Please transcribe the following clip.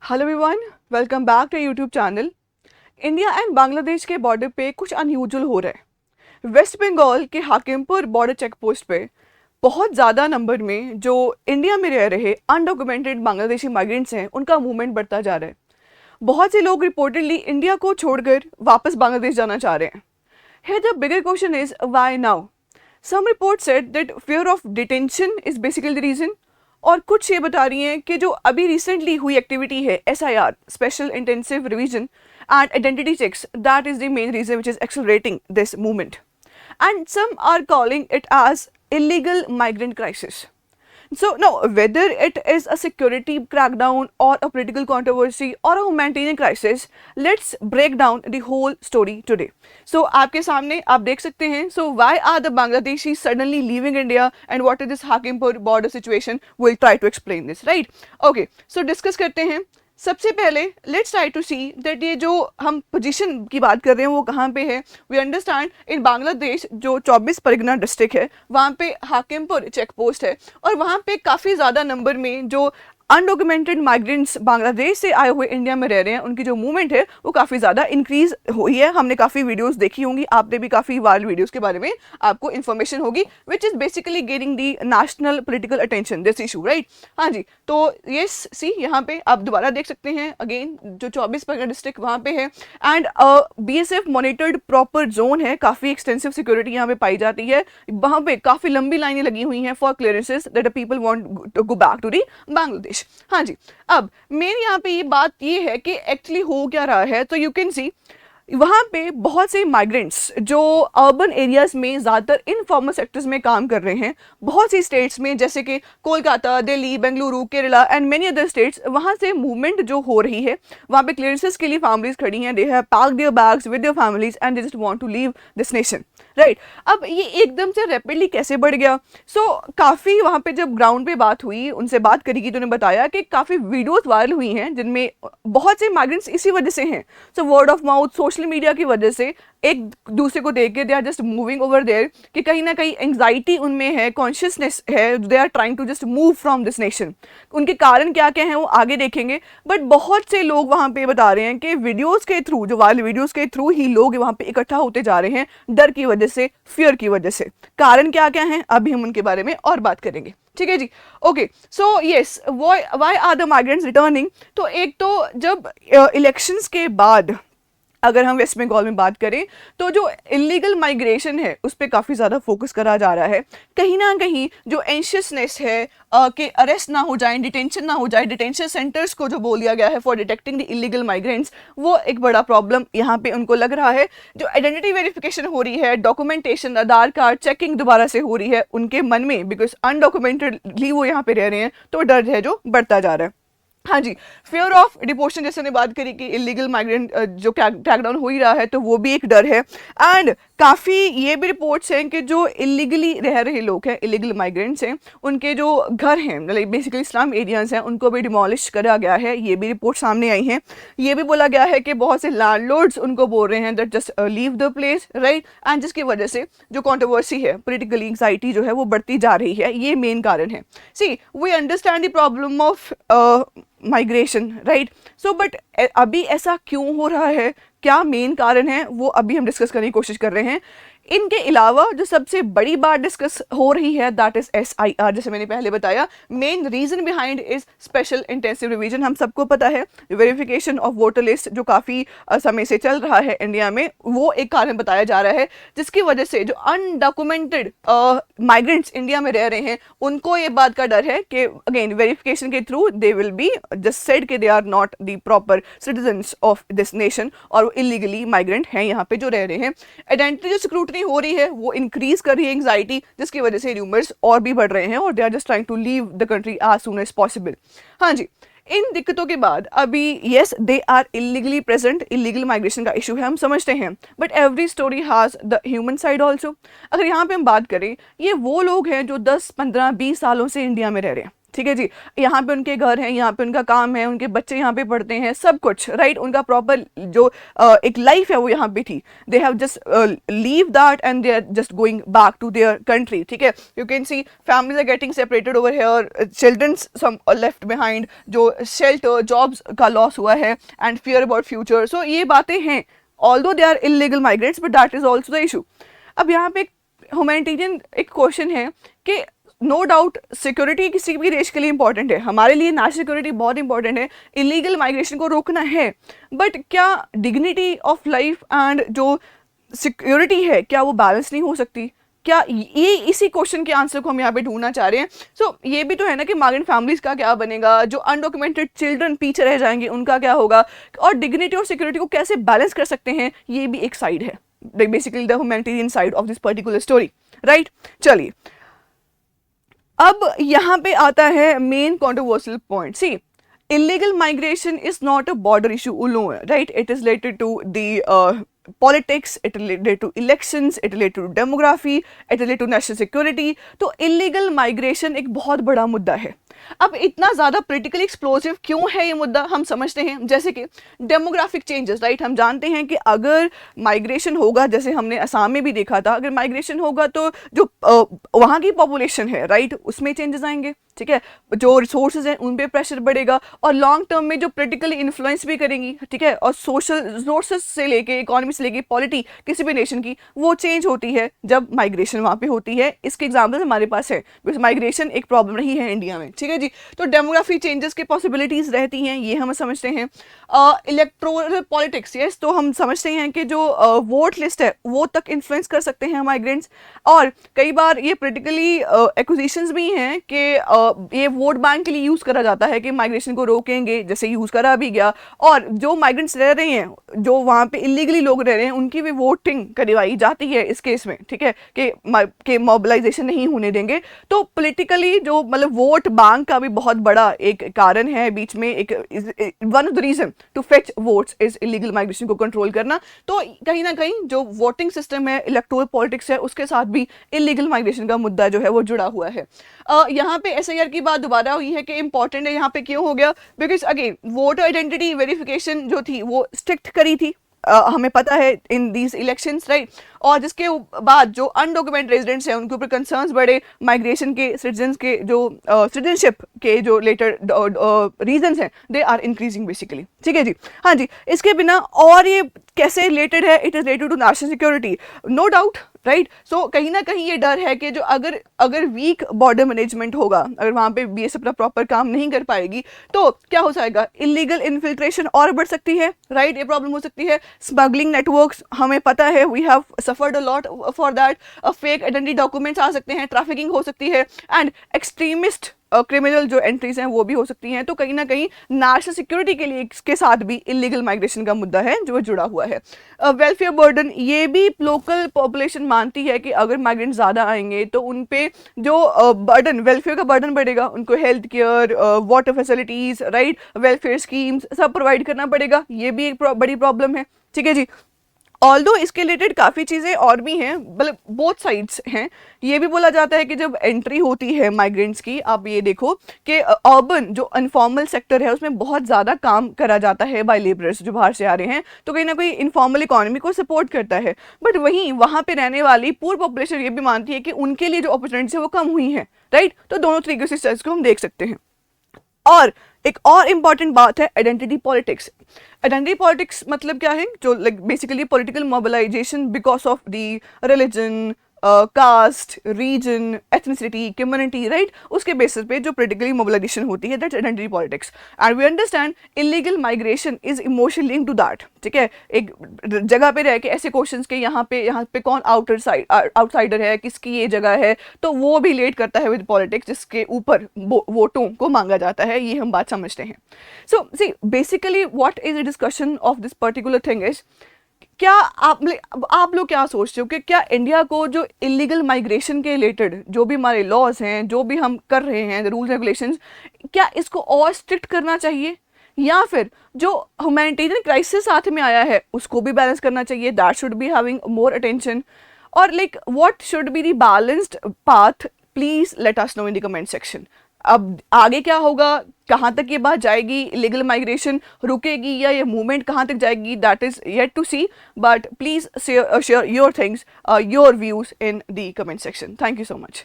Hello everyone, welcome back to YouTube channel. India and Bangladesh के border पे कुछ unusual हो रहा है। वेस्ट बंगाल के हाकिमपुर बॉर्डर चेक पोस्ट पे बहुत ज़्यादा नंबर में जो इंडिया में रह रहे अनडॉक्यूमेंटेड बांग्लादेशी माइग्रेंट्स हैं, उनका मूवमेंट बढ़ता जा रहा है। बहुत से लोग रिपोर्टेडली इंडिया को छोड़कर वापस बांग्लादेश जाना चाह रहे हैं। Here the bigger question is why now? Some reports said that fear of detention is basically the reason, और कुछ ये बता रही हैं कि जो अभी रिसेंटली हुई एक्टिविटी है SIR special intensive revision and identity checks, that is the main reason which is accelerating this movement, and some are calling it as illegal migrant crisis. So now, whether it is a security crackdown or a political controversy or a humanitarian crisis, let's break down the whole story today. So आपके सामने आप देख सकते हैं. So why are the Bangladeshis suddenly leaving India and what is this Hakimpur border situation? We'll try to explain this, right? Okay, so discuss करते हैं. सबसे पहले let's try to see that ये जो हम पोजीशन की बात कर रहे हैं वो कहाँ पे है. वी अंडरस्टैंड इन बांग्लादेश जो 24 परगना डिस्ट्रिक्ट है वहाँ पे हाकिमपुर चेक पोस्ट है और वहाँ पे काफ़ी ज़्यादा नंबर में जो अनडॉक्यूमेंटेड माइग्रेंट्स बांग्लादेश से आए हुए इंडिया में रह रहे हैं, उनकी जो मूवमेंट है वो काफ़ी ज़्यादा इंक्रीज हुई है. हमने काफ़ी वीडियोस देखी होंगी, आपने भी काफ़ी वायरल वीडियोस के बारे में आपको इन्फॉर्मेशन होगी, which is basically getting the national political attention this issue, right. हाँ जी, तो ये सी यहाँ पे आप दोबारा देख सकते हैं अगेन जो 24 परगना डिस्ट्रिक्ट वहाँ पे है and BSF monitored proper zone है. काफ़ी एक्सटेंसिव सिक्योरिटी यहाँ पे पाई जाती है. वहाँ पे काफ़ी लंबी लाइनें लगी हुई हैं for clearances that people want to go back to the Bangladesh. हाँ जी, अब मेन यहाँ पे ये बात ये है कि एक्चुअली हो क्या रहा है. तो यू कैन सी वहाँ पे बहुत से माइग्रेंट्स जो अर्बन एरियाज में ज़्यादातर इनफॉर्मल सेक्टर्स में काम कर रहे हैं, बहुत सी स्टेट्स में जैसे कि Kolkata, Delhi, Bengaluru, Kerala and many other states, वहाँ से मूवमेंट जो हो रही है वहाँ पे क्लियरेंसेस के लिए फैमिलीज खड़ी हैं. They have packed their bags with their families and they just want to leave this nation, right. अब ये एकदम से रैपिडली कैसे बढ़ गया? सो काफ़ी वहाँ पे जब ग्राउंड पे बात हुई, उनसे बात करी की तो उन्होंने बताया कि काफ़ी वीडियोस वायरल हुई हैं जिनमें बहुत से माइग्रेंट्स इसी वजह से हैं. So word of mouth, social media की वजह से एक दूसरे को देख के they are just moving over there, कि कहीं ना कहीं एंग्जाइटी उनमें है, कॉन्शियसनेस है, they are trying to just move from this nation. उनके कारण क्या क्या हैं वो आगे देखेंगे, बट बहुत से लोग वहाँ पे बता रहे हैं कि वीडियोस के थ्रू, जो वायरल वीडियोस के थ्रू ही लोग वहाँ पे इकट्ठा होते जा रहे हैं डर की वजह से, फियर की वजह से. कारण क्या क्या हैं अभी हम उनके बारे में और बात करेंगे, ठीक है जी. Okay, so yes, why are the migrants returning? तो एक तो जब इलेक्शंस के बाद अगर हम वेस्ट बंगाल में बात करें तो जो इलीगल माइग्रेशन है उस पर काफ़ी ज़्यादा फोकस करा जा रहा है. कहीं ना कहीं जो एंशियसनेस है कि अरेस्ट ना हो जाए, डिटेंशन ना हो जाए, डिटेंशन सेंटर्स को जो बोल दिया गया है for detecting the illegal migrants, वो एक बड़ा प्रॉब्लम यहाँ पे उनको लग रहा है. जो आइडेंटिटी वेरिफिकेशन हो रही है, डॉक्यूमेंटेशन, आधार कार्ड चेकिंग दोबारा से हो रही है उनके मन में, बिकॉज अनडॉक्यूमेंटेडली वो यहाँ पे रह रहे हैं, तो डर है जो बढ़ता जा रहा है. हाँ जी, फियर ऑफ डिपोर्शन जैसे ने बात करी कि इलीगल माइग्रेंट जो क्रैकडाउन हो ही रहा है, तो वो भी एक डर है. एंड काफ़ी ये भी रिपोर्ट्स हैं कि जो इलीगली रह रहे लोग हैं, इलीगल माइग्रेंट्स हैं, उनके जो घर हैं मतलब बेसिकली इस्लाम एरियाज हैं, उनको भी डिमोलिश करा गया है. ये भी रिपोर्ट सामने आई हैं. ये भी बोला गया है कि बहुत से लैंडलॉर्ड्स उनको बोल रहे हैं that just leave the place, right. And जिसकी वजह से जो कंट्रोवर्सी है, पॉलिटिकल एंग्जाइटी जो है वो बढ़ती जा रही है. ये मेन कारण है. See, we understand the problem of migration, right. So but अभी ऐसा क्यों हो रहा है, क्या मेन कारण है, वो अभी हम डिस्कस करने की कोशिश कर रहे हैं. इनके अलावा जो सबसे बड़ी बात डिस्कस हो रही है दैट इज SIR, जैसे मैंने पहले बताया. Main reason behind is special intensive revision. हम सबको पता है वेरिफिकेशन ऑफ वोटर लिस्ट जो काफ़ी समय से चल रहा है इंडिया में, वो एक कारण बताया जा रहा है जिसकी वजह से जो अनडॉक्यूमेंटेड माइग्रेंट्स इंडिया में रह रहे हैं उनको ये बात का डर है कि अगेन वेरिफिकेशन के through they will be just said कि they are not the proper citizens of this nation और वो इलीगली माइग्रेंट हैं यहाँ पे जो रह रहे हैं. आइडेंटिटी जो स्क्रूटनी हो रही है वो इंक्रीज कर रही है एंग्जाइटी, जिसकी वजह से र्यूमर्स और भी बढ़ रहे हैं और they are just trying to leave the country as soon as possible. हाँ जी, इन दिक्कतों के बाद अभी yes they are illegally present, illegal migration का इशू है, हम समझते हैं, but every story has the human side also. अगर यहाँ पे हम बात करें, ये वो लोग हैं जो 10, 15, 20 सालों से इंडिया में रह रहे हैं, ठीक है जी। यहाँ पे उनके घर हैं, यहाँ पे उनका काम है, उनके बच्चे यहाँ पे पढ़ते हैं, सब कुछ राइट। उनका प्रॉपर जो एक लाइफ है वो यहाँ पे थी। They have just leave that and they are just going back to their country, ठीक है। You can see families are getting separated over here, children's some left behind, जो शेल्टर जॉब्स का लॉस हुआ है and fear about future. So ये बातें हैं, although they are illegal migrates but that is also the issue. अब यहाँ पे ह्यूमैनिटेरियन एक क्वेश्चन है कि नो डाउट सिक्योरिटी किसी भी देश के लिए इंपॉर्टेंट है, हमारे लिए नेशनल सिक्योरिटी बहुत इंपॉर्टेंट है, इलीगल माइग्रेशन को रोकना है, बट क्या डिग्निटी ऑफ लाइफ एंड जो सिक्योरिटी है क्या वो बैलेंस नहीं हो सकती? क्या ये इसी क्वेश्चन के आंसर को हम यहाँ पे ढूंढना चाह रहे हैं। सो ये भी तो है ना कि माइग्रेंट फैमिलीज का क्या बनेगा, जो अनडॉक्यूमेंटेड चिल्ड्रन पीछे रह जाएंगे उनका क्या होगा, और डिग्निटी और सिक्योरिटी को कैसे बैलेंस कर सकते हैं, ये भी एक साइड है, basically the humanitarian side of this particular story, right. चलिए अब यहाँ पे आता है main controversial point. See, illegal migration is not a border issue alone, right? It is related to the politics, it related to elections, it related to demography, it related to national security। तो illegal migration एक बहुत बड़ा मुद्दा है। अब इतना ज़्यादा politically explosive क्यों है ये मुद्दा, हम समझते हैं जैसे कि डेमोग्राफिक चेंजेस, राइट। हम जानते हैं कि अगर माइग्रेशन होगा, जैसे हमने असम में भी देखा था, अगर माइग्रेशन होगा तो जो वहाँ की पॉपुलेशन है, राइट, उसमें चेंजेस आएंगे, ठीक है। जो रिसोर्सेज हैं उन पे प्रेशर बढ़ेगा, और लॉन्ग टर्म में जो पोलिटिकली इन्फ्लुएंस भी करेंगी, ठीक है। और सोशल रिसोर्सेज से लेके इकोनॉमी से लेके पॉलिटी किसी भी नेशन की वो चेंज होती है जब माइग्रेशन वहाँ पे होती है। इसके एग्जाम्पल्स हमारे पास है, बिकॉज माइग्रेशन एक प्रॉब्लम रही है इंडिया में, ठीक है जी। तो डेमोग्राफी चेंजेस के पॉसिबिलिटीज रहती हैं, ये हम समझते हैं। इलेक्टोरल पॉलिटिक्स, यस, तो हम समझते हैं कि जो वोट लिस्ट है वो तक इन्फ्लुएंस कर सकते हैं माइग्रेंट्स। और कई बार ये पोलिटिकली एक्विजिशंस भी हैं कि ये वोट बैंक के लिए यूज़ करा जाता है कि माइग्रेशन को रोकेंगे, जैसे यूज़ करा भी गया। और जो माइग्रेंट्स रह रहे हैं, जो वहाँ पे इलीगली लोग रह रहे हैं, उनकी भी वोटिंग करवाई जाती है इस केस में, ठीक है, कि मोबिलाइजेशन नहीं होने देंगे। तो पॉलिटिकली जो मतलब वोट बैंक का भी बहुत बड़ा एक कारण है बीच में, एक one of the reason to fetch votes is illegal migration को कंट्रोल करना। तो कहीं ना कहीं जो वोटिंग सिस्टम है, इलेक्टोरल पॉलिटिक्स है, उसके साथ भी इलीगल माइग्रेशन का मुद्दा जो है वो जुड़ा हुआ है। यहाँ पे SIR की बात दोबारा हुई है कि इंपॉर्टेंट है, यहाँ पे क्यों हो गया, because again voter identity verification जो थी वो स्ट्रिक्ट करी थी, हमें पता है इन दीज इलेक्शंस, राइट। और जिसके बाद जो अनडॉक्यूमेंट रेजिडेंट्स हैं उनके ऊपर कंसर्न्स बढ़े, माइग्रेशन के सिटीजन्स के जो सिटीजनशिप के जो लेटर रीजंस हैं दे आर इंक्रीजिंग बेसिकली, ठीक है जी। हाँ जी, इसके बिना और ये कैसे रिलेटेड है, it is related to national security, no doubt, right. So कहीं ना कहीं ये डर है कि जो अगर वीक बॉर्डर मैनेजमेंट होगा, अगर वहाँ पे BSF अपना प्रॉपर काम नहीं कर पाएगी तो क्या हो जाएगा, इलीगल इन्फिल्ट्रेशन और बढ़ सकती है, राइट, ये प्रॉब्लम हो सकती है। स्मगलिंग नेटवर्क्स, हमें पता है we have suffered a lot for that, fake identity documents आ सकते हैं, ट्रैफिकिंग हो सकती है, एंड एक्सट्रीमिस्ट क्रिमिनल जो एंट्रीज हैं वो भी हो सकती हैं। तो कहीं ना कहीं नेशनल सिक्योरिटी के लिए इसके साथ भी इलीगल माइग्रेशन का मुद्दा है जो जुड़ा हुआ है। वेलफेयर बर्डन, ये भी लोकल पॉपुलेशन मानती है कि अगर माइग्रेंट ज़्यादा आएंगे तो उन पे जो बर्डन, वेलफेयर का बर्डन बढ़ेगा, उनको health care, water facilities, right, welfare schemes सब प्रोवाइड करना पड़ेगा, ये भी एक बड़ी प्रॉब्लम है, ठीक है जी। ऑल्दो इसके रिलेटेड काफ़ी चीज़ें और भी हैं, मतलब बोथ साइड्स हैं। ये भी बोला जाता है कि जब एंट्री होती है माइग्रेंट्स की, आप ये देखो कि अर्बन जो इनफॉर्मल सेक्टर है उसमें बहुत ज़्यादा काम करा जाता है बाय लेबरर्स जो बाहर से आ रहे हैं, तो कहीं ना कहीं इनफॉर्मल इकोनॉमी को सपोर्ट करता है। बट वहीं वहाँ पे रहने वाली पूर पॉपुलेशन ये भी मानती है कि उनके लिए जो अपॉर्चुनिटीज है वो कम हुई हैं, राइट। तो दोनों तरीके से इस चीज़ को हम देख सकते हैं। और एक और इम्पॉर्टेंट बात है आइडेंटिटी पॉलिटिक्स। आइडेंटिटी पॉलिटिक्स मतलब क्या है, जो like basically political mobilisation because of the religion, caste, region, ethnicity, community, right, उसके बेसिस पे जो पोलिटिकली मोबिलाइजेशन होती है, that's identity politics. And we understand illegal migration is emotionally linked to that, ठीक है। एक जगह पे रह के ऐसे क्वेश्चंस के यहाँ पे कौन आउटसाइडर है, किसकी ये जगह है, तो वो भी रिलेट करता है विद पॉलिटिक्स, जिसके ऊपर वोटों को मांगा जाता है, ये हम बात समझते हैं। So see basically what is the discussion of this particular thing is, क्या आप लोग क्या सोचते हो कि क्या इंडिया को जो इलीगल माइग्रेशन के रिलेटेड जो भी हमारे लॉज हैं, जो भी हम कर रहे हैं, रूल्स रेगुलेशंस, क्या इसको और स्ट्रिक्ट करना चाहिए, या फिर जो ह्यूमैनिटेरियन क्राइसिस साथ में आया है उसको भी बैलेंस करना चाहिए, that should be having more attention, और like what should be the balanced path, please let us know in the comment section. अब आगे क्या होगा, कहाँ तक ये बात जाएगी, लीगल माइग्रेशन रुकेगी या ये मूवमेंट कहाँ तक जाएगी, that is yet to see. But please share your things, your views in the comment section. Thank you so much.